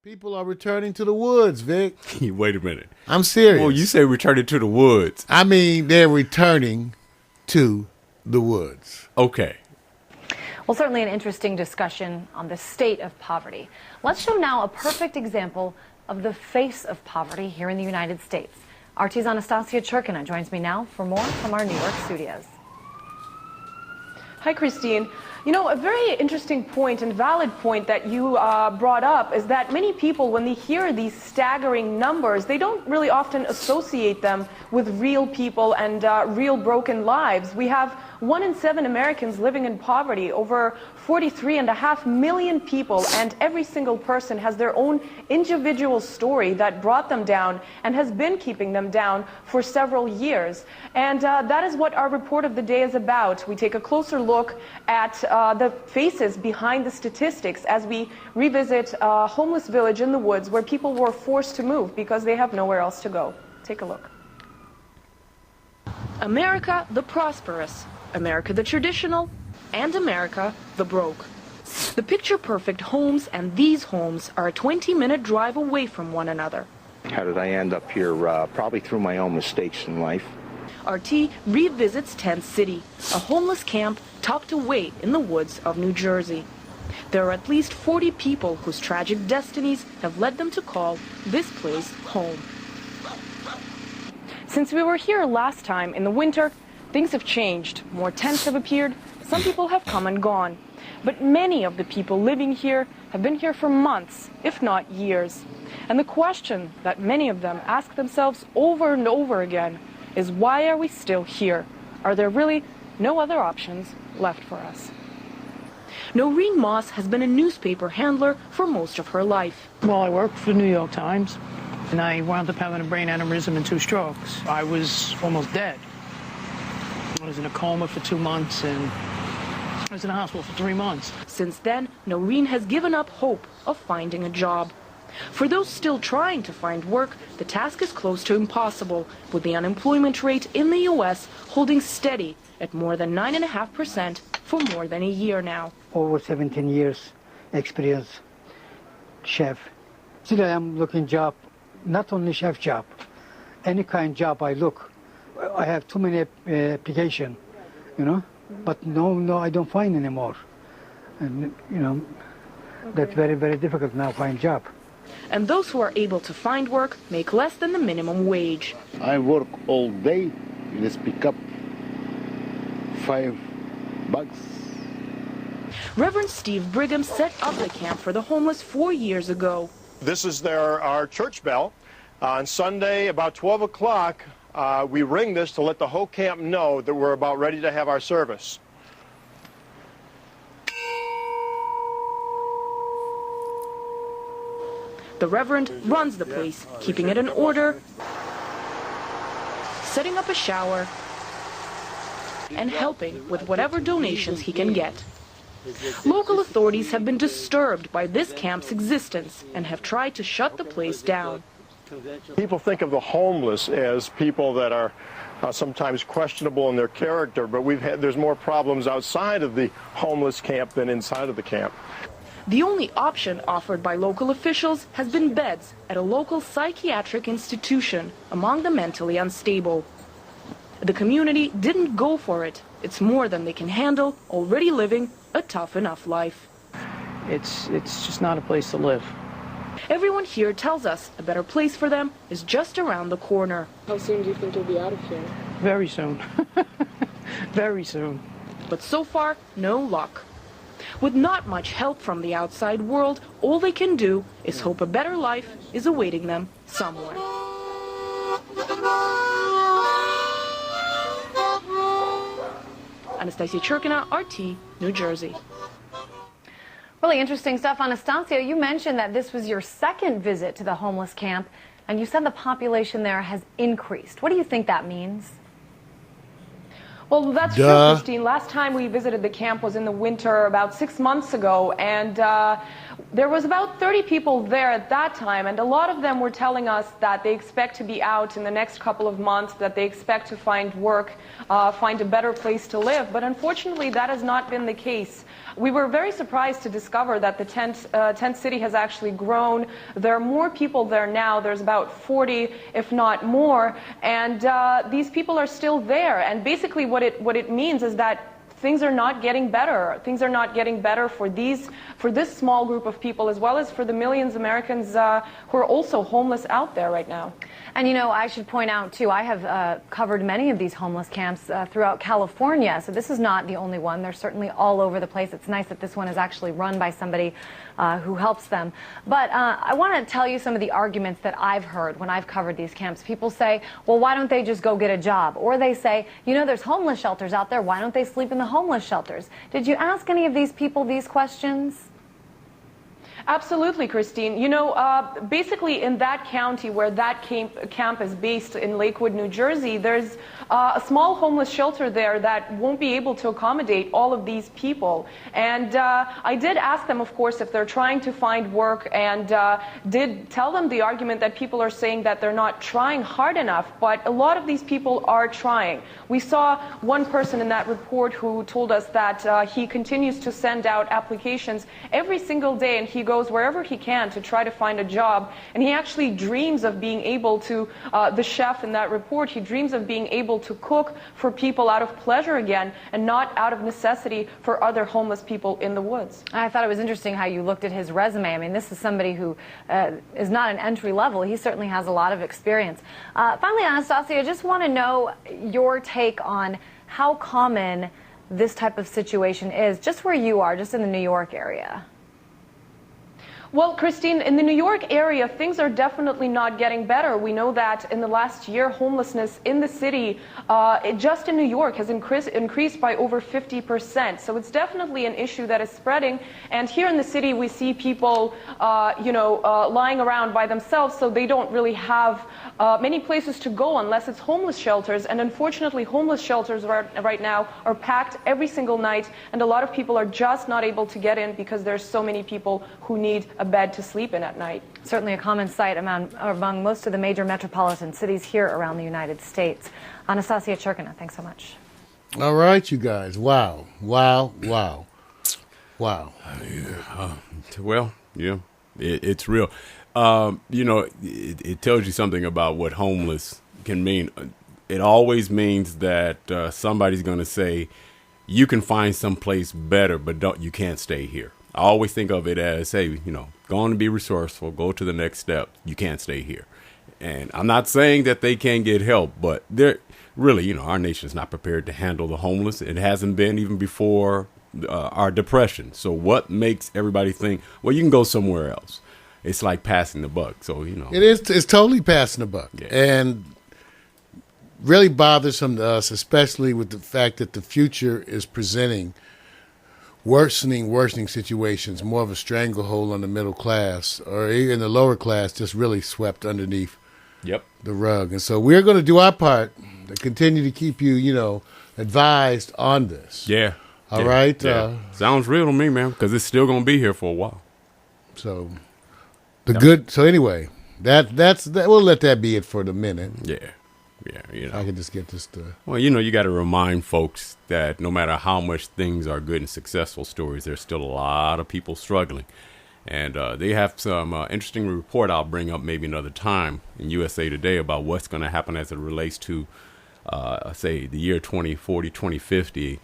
People are returning to the woods, Vic. Wait a minute. I'm serious. Well, you say returning to the woods. I mean, they're returning to the woods. Okay. Well, certainly an interesting discussion on the state of poverty. Let's show now a perfect example of the face of poverty here in the United States. RT's Anastasia Churkina joins me now for more from our New York studios. Hi, Christine. You know, a very interesting point and valid point that you brought up is that many people, when they hear these staggering numbers, they don't really often associate them with real people and real broken lives. We have 1 in 7 Americans living in poverty, over 43.5 million people, and every single person has their own individual story that brought them down and has been keeping them down for several years. And that is what our report of the day is about. We take a closer look at the faces behind the statistics as we revisit a homeless village in the woods where people were forced to move because they have nowhere else to go. Take a look. America the prosperous, America the traditional, and America the broke. The picture-perfect homes and these homes are a 20-minute drive away from one another. How did I end up here? Probably through my own mistakes in life. RT revisits Tent City, a homeless camp tucked away in the woods of New Jersey. There are at least 40 people whose tragic destinies have led them to call this place home. Since we were here last time in the winter, things have changed. More tents have appeared. Some people have come and gone. But many of the people living here have been here for months, if not years. And the question that many of them ask themselves over and over again is, why are we still here? Are there really no other options left for us? Noreen Moss has been a newspaper handler for most of her life. Well, I worked for the New York Times, and I wound up having a brain aneurysm and 2 strokes. I was almost dead. I was in a coma for 2 months, and I was in the hospital for 3 months. Since then, Noreen has given up hope of finding a job. For those still trying to find work, the task is close to impossible, with the unemployment rate in the U.S. holding steady at more than 9.5% for more than a year now. Over 17 years experience, chef. Still I am looking job, not only chef job, any kind job I look. I have too many application, you know, but no, I don't find anymore. And, you know, that's very, very difficult now, find job. And those who are able to find work make less than the minimum wage. I work all day. Just pick up $5. Reverend Steve Brigham set up the camp for the homeless 4 years ago. This is our church bell. On Sunday, about 12 o'clock, we ring this to let the whole camp know that we're about ready to have our service. The Reverend runs the place, keeping it in order, setting up a shower, and helping with whatever donations he can get. Local authorities have been disturbed by this camp's existence and have tried to shut the place down. People think of the homeless as people that are sometimes questionable in their character, but there's more problems outside of the homeless camp than inside of the camp. The only option offered by local officials has been beds at a local psychiatric institution among the mentally unstable. The community didn't go for it. It's more than they can handle, already living a tough enough life. It's just not a place to live. Everyone here tells us a better place for them is just around the corner. How soon do you think you'll be out of here? Very soon. Very soon. But so far, no luck. With not much help from the outside world, all they can do is hope a better life is awaiting them somewhere. Anastasia Churkina, RT, New Jersey. Really interesting stuff. Anastasia, you mentioned that this was your second visit to the homeless camp, and you said the population there has increased. What do you think that means? Well, that's true, Christine. Last time we visited the camp was in the winter about 6 months ago, and there was about 30 people there at that time, and a lot of them were telling us that they expect to be out in the next couple of months, that they expect to find work, find a better place to live. But unfortunately, that has not been the case. we were very surprised to discover that the tent city has actually grown. There are more people there now. There's about 40, if not more, and these people are still there. And basically what it means is that things are not getting better. Things are not getting better for this small group of people, as well as for the millions of Americans who are also homeless out there right now. And you know, I should point out too, I have covered many of these homeless camps throughout California, so this is not the only one. They're certainly all over the place. It's nice that this one is actually run by somebody who helps them. But I want to tell you some of the arguments that I've heard when I've covered these camps. People say, well, why don't they just go get a job? Or they say, you know, there's homeless shelters out there. Why don't they sleep in the homeless shelters? Did you ask any of these people these questions? Absolutely, Christine. You know, basically in that county where that camp is based in Lakewood, New Jersey, there's a small homeless shelter there that won't be able to accommodate all of these people. And I did ask them, of course, if they're trying to find work, and did tell them the argument that people are saying that they're not trying hard enough, but a lot of these people are trying. We saw one person in that report who told us that he continues to send out applications every single day, and he goes wherever he can to try to find a job. And he actually dreams of being able to, the chef in that report, he dreams of being able to cook for people out of pleasure again and not out of necessity for other homeless people in the woods. I thought it was interesting how you looked at his resume. I mean, this is somebody who is not an entry level. He certainly has a lot of experience. Finally, Anastasia, I just want to know your take on how common this type of situation is, just where you are, just in the New York area. Well, Christine, in the New York area, things are definitely not getting better. We know that in the last year, homelessness in the city, just in New York, has increased by over 50%. So it's definitely an issue that is spreading. And here in the city, we see people, lying around by themselves, so they don't really have many places to go unless it's homeless shelters. And unfortunately, homeless shelters right now are packed every single night, and a lot of people are just not able to get in because there's so many people who need a bed to sleep in at night. Certainly a common sight among most of the major metropolitan cities here around the United States. Anastasia Churkina, thanks so much. All right, you guys. Wow. Well, yeah, it's real. It tells you something about what homeless can mean. It always means that somebody's going to say, you can find someplace better, but you can't stay here. I always think of it as, hey, go on and be resourceful, go to the next step. You can't stay here. And I'm not saying that they can't get help, but they're really, our nation is not prepared to handle the homeless. It hasn't been even before our depression. So what makes everybody think, well, you can go somewhere else? It's like passing the buck. So, it's totally passing the buck. Yeah. And really bothersome to us, especially with the fact that the future is presenting worsening situations, more of a stranglehold on the middle class, or even the lower class, just really swept underneath the rug. And so we're going to do our part to continue to keep you, advised on this. Yeah. All right. Yeah. Sounds real to me, man, because it's still going to be here for a while. So So anyway, that's we'll let that be it for the minute. Yeah. Yeah, I can just get this to... Well, you got to remind folks that no matter how much things are good and successful stories, there's still a lot of people struggling. And they have some interesting report I'll bring up maybe another time in USA Today about what's going to happen as it relates to, say, the year 2040, 2050,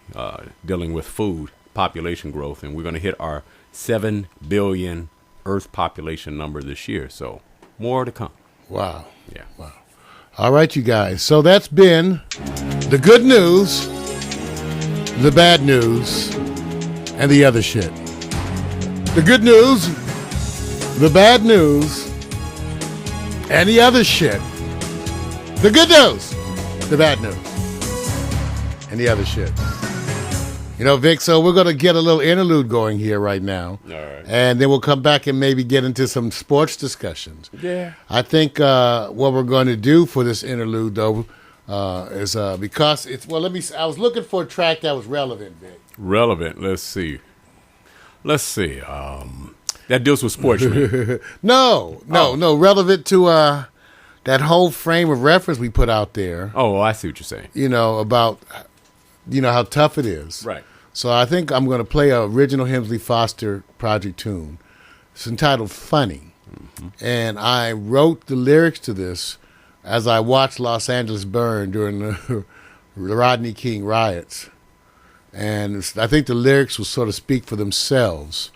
dealing with food, population growth. And we're going to hit our 7 billion Earth population number this year. So more to come. Wow. Yeah. Wow. All right, you guys. So that's been the good news, the bad news, and the other shit. The good news, the bad news, and the other shit. The good news, the bad news, and the other shit. Vic, so we're going to get a little interlude going here right now. All right. And then we'll come back and maybe get into some sports discussions. Yeah. I think what we're going to do for this interlude, though, is because it's, I was looking for a track that was relevant, Vic. Relevant. Let's see. That deals with sports. No. Relevant to that whole frame of reference we put out there. Oh, I see what you're saying. About, how tough it is. Right. So I think I'm going to play an original Hemsley Foster project tune. It's entitled Funny. And I wrote the lyrics to this as I watched Los Angeles burn during the Rodney King riots. And I think the lyrics will sort of speak for themselves.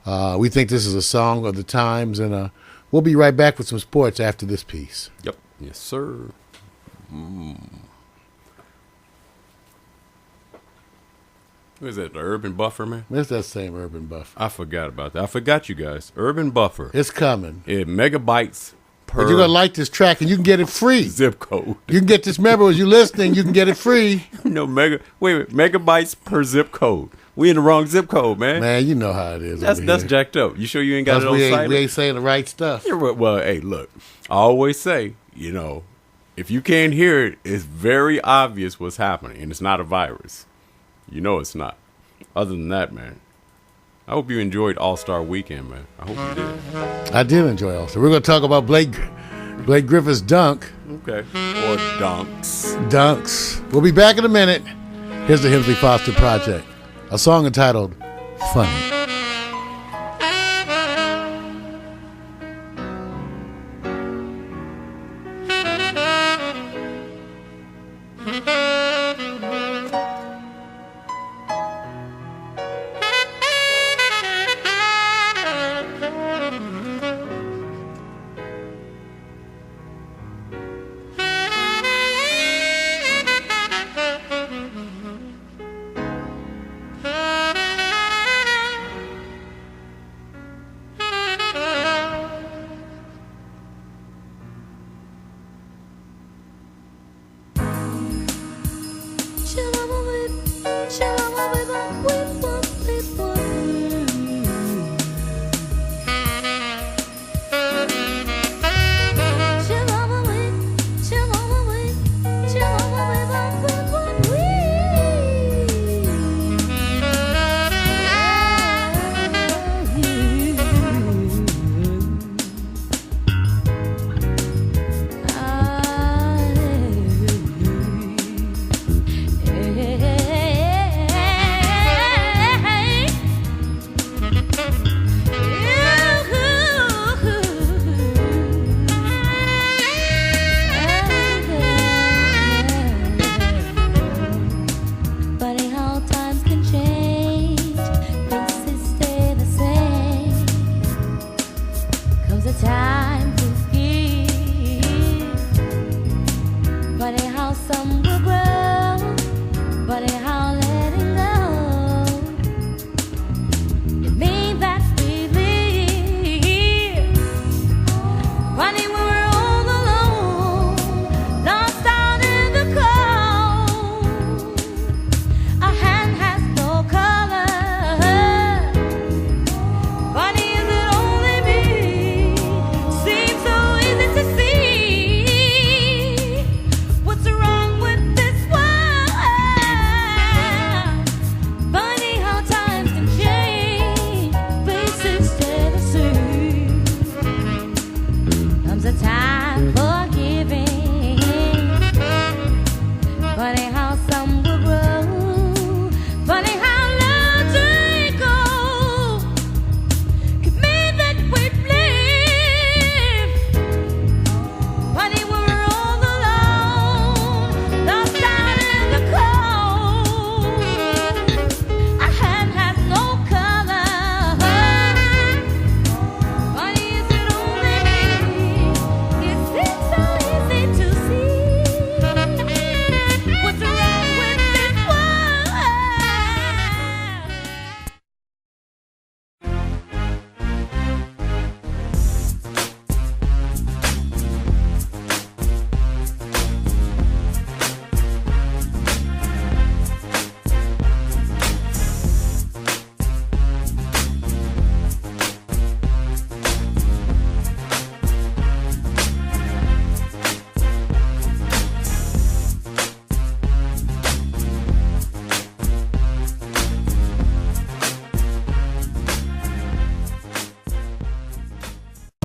We think this is a song of the times, and we'll be right back with some sports after this piece. Yep. Yes, sir. What is that, the Urban Buffer, man? It's that same Urban Buffer. I forgot about that. I forgot you guys. Urban Buffer. It's coming. It megabytes per But you're going to like this track, and you can get it free. zip code. You can get this. Remember, as you're listening, you can get it free. No, wait, megabytes per zip code. We in the wrong zip code, man. Man, you know how it is. That's jacked up. You sure you ain't got it on site? We ain't saying the right stuff. Well, hey, look. I always say, if you can't hear it, it's very obvious what's happening, and it's not a virus. You know it's not. Other than that, man, I hope you enjoyed All-Star Weekend, man. I hope you did. I did enjoy All-Star. We're going to talk about Blake Griffin's dunk. Okay. Or dunks. Dunks. We'll be back in a minute. Here's the Hemsley Foster Project, a song entitled Funny.